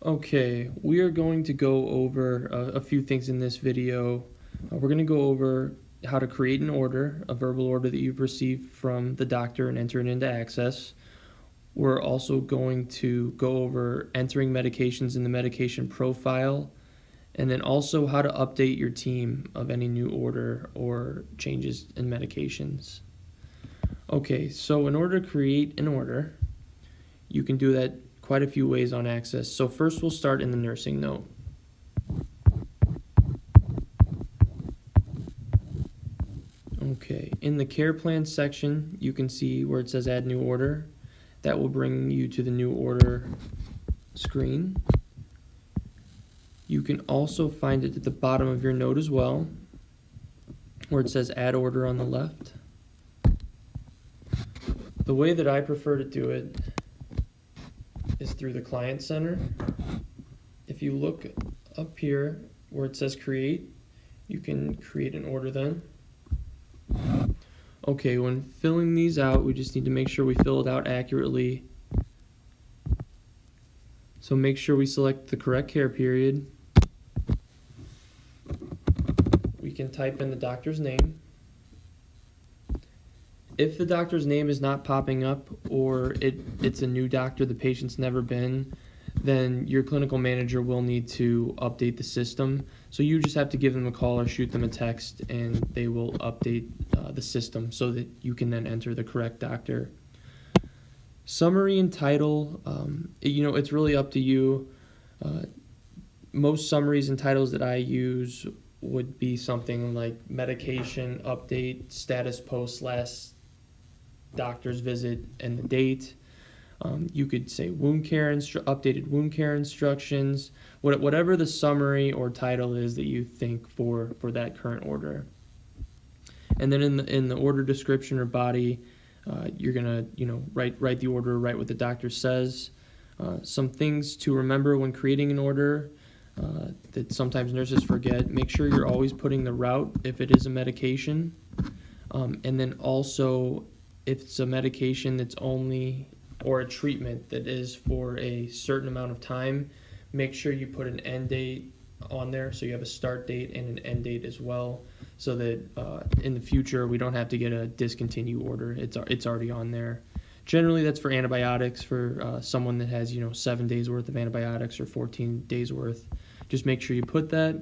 Okay, we are going to go over a few things in this video. We're going to go over how to create an order, a verbal order that you've received from the doctor, and enter it into Axxess. We're also going to go over entering medications in the medication profile, and then also how to update your team of any new order or changes in medications. Okay, so in order to create an order, you can do that quite a few ways on Axxess. So first we'll start in the nursing note. Okay, in the care plan section, you can see where it says add new order. That will bring you to the new order screen. You can also find it at the bottom of your note as well, where it says add order on the left. The way that I prefer to do it is through the client center. If you look up here where it says create, you can create an order then. Okay, when filling these out, we just need to make sure we fill it out accurately. So make sure we select the correct care period. We can type in the doctor's name. If the doctor's name is not popping up, or it's a new doctor the patient's never been, then your clinical manager will need to update the system. So you just have to give them a call or shoot them a text, and they will update the system so that you can then enter the correct doctor. Summary and title, it's really up to you. Most summaries and titles that I use would be something like medication update, status post last doctor's visit, and the date. You could say wound care updated wound care instructions, whatever the summary or title is that you think for that current order. And then in the order description or body, you're gonna write the order, write what the doctor says. Some things to remember when creating an order that sometimes nurses forget: make sure you're always putting the route if it is a medication, and then also if it's a medication that's only, or a treatment that is for a certain amount of time, make sure you put an end date on there, so you have a start date and an end date as well, so that in the future we don't have to get a discontinue order. It's already on there. Generally that's for antibiotics, for someone that has 7 days worth of antibiotics or 14 days worth. Just make sure you put that.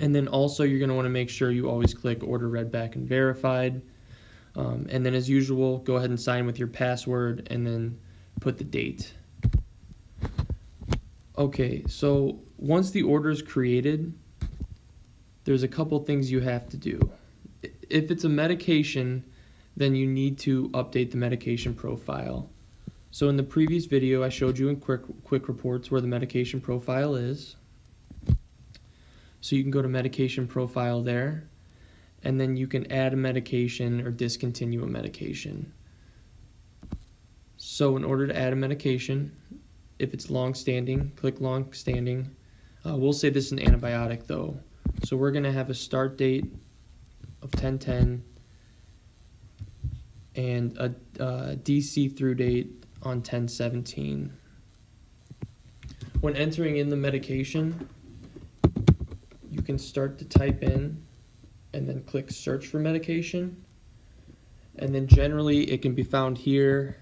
And then also you're going to want to make sure you always click order read back and verified. And then as usual, go ahead and sign with your password and then put the date. Okay, so once the order is created, there's a couple things you have to do. If it's a medication, then you need to update the medication profile. So in the previous video, I showed you in quick reports where the medication profile is. So you can go to medication profile there, and then you can add a medication or discontinue a medication. So in order to add a medication, if it's long-standing, click long-standing. We'll say this is an antibiotic though. So we're going to have a start date of 10/10 and a DC through date on 10/17. When entering in the medication, you can start to type in and then click search for medication, and then generally it can be found here.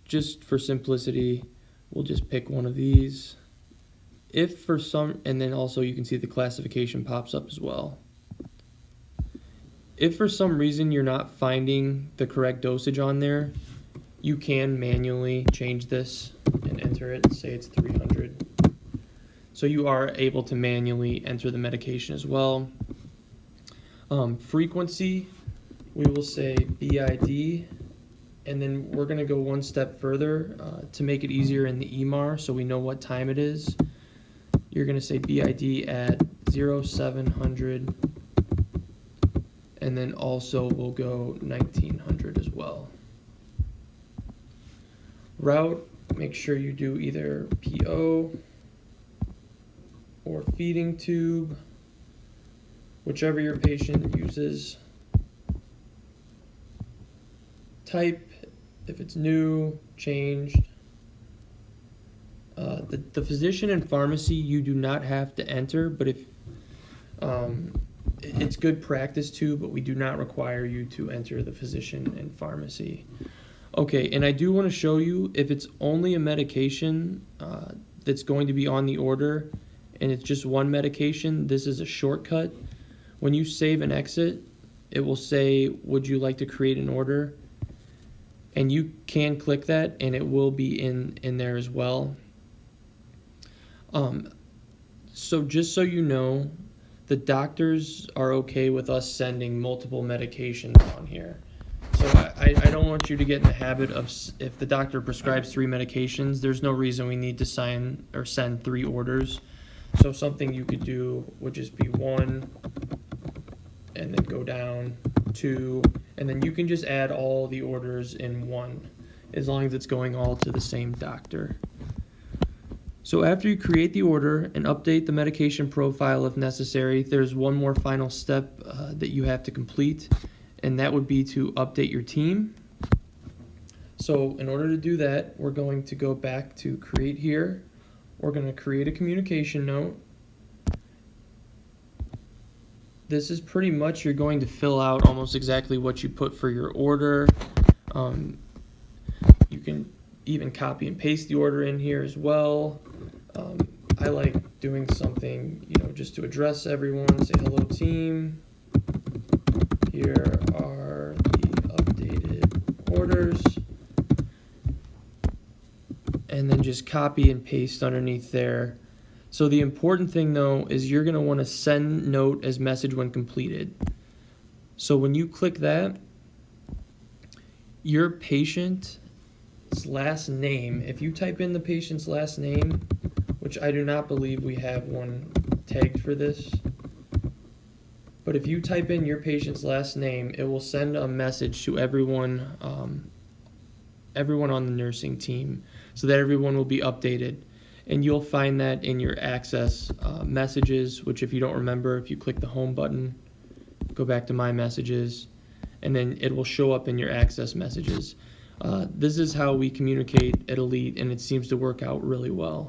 Just for simplicity, we'll just pick one of these. If for some, and then also you can see the classification pops up as well. If for some reason you're not finding the correct dosage on there, you can manually change this and enter it. Say it's 300. So you are able to manually enter the medication as well. Frequency, we will say BID, and then we're going to go one step further to make it easier in the EMR so we know what time it is. You're going to say BID at 0700, and then also we'll go 1900 as well. Route, make sure you do either PO or feeding tube, whichever your patient uses. Type, if it's new, changed. The physician and pharmacy you do not have to enter, but if it's good practice too, but we do not require you to enter the physician and pharmacy. Okay, and I do want to show you if it's only a medication that's going to be on the order and it's just one medication, this is a shortcut. When you save and exit, it will say, would you like to create an order? And you can click that and it will be in there as well. So just so you know, the doctors are okay with us sending multiple medications on here. So I don't want you to get in the habit of, if the doctor prescribes 3 medications, there's no reason we need to sign or send 3 orders. So something you could do would just be 1, and then go down, 2, and then you can just add all the orders in 1, as long as it's going all to the same doctor. So after you create the order and update the medication profile if necessary, there's one more final step that you have to complete, and that would be to update your team. So in order to do that, we're going to go back to create here. We're going to create a communication note. This is pretty much, you're going to fill out almost exactly what you put for your order. You can even copy and paste the order in here as well. I like doing something, just to address everyone. Say, hello team. Here are the updated orders. And then just copy and paste underneath there. So the important thing though is you're going to want to send note as message when completed. So when you click that, your patient's last name, if you type in the patient's last name, which I do not believe we have one tagged for this, but if you type in your patient's last name, it will send a message to everyone on the nursing team, so that everyone will be updated. And you'll find that in your Axxess messages, which if you don't remember, if you click the home button, go back to my messages, and then it will show up in your Axxess messages. This is how we communicate at Elite, and it seems to work out really well.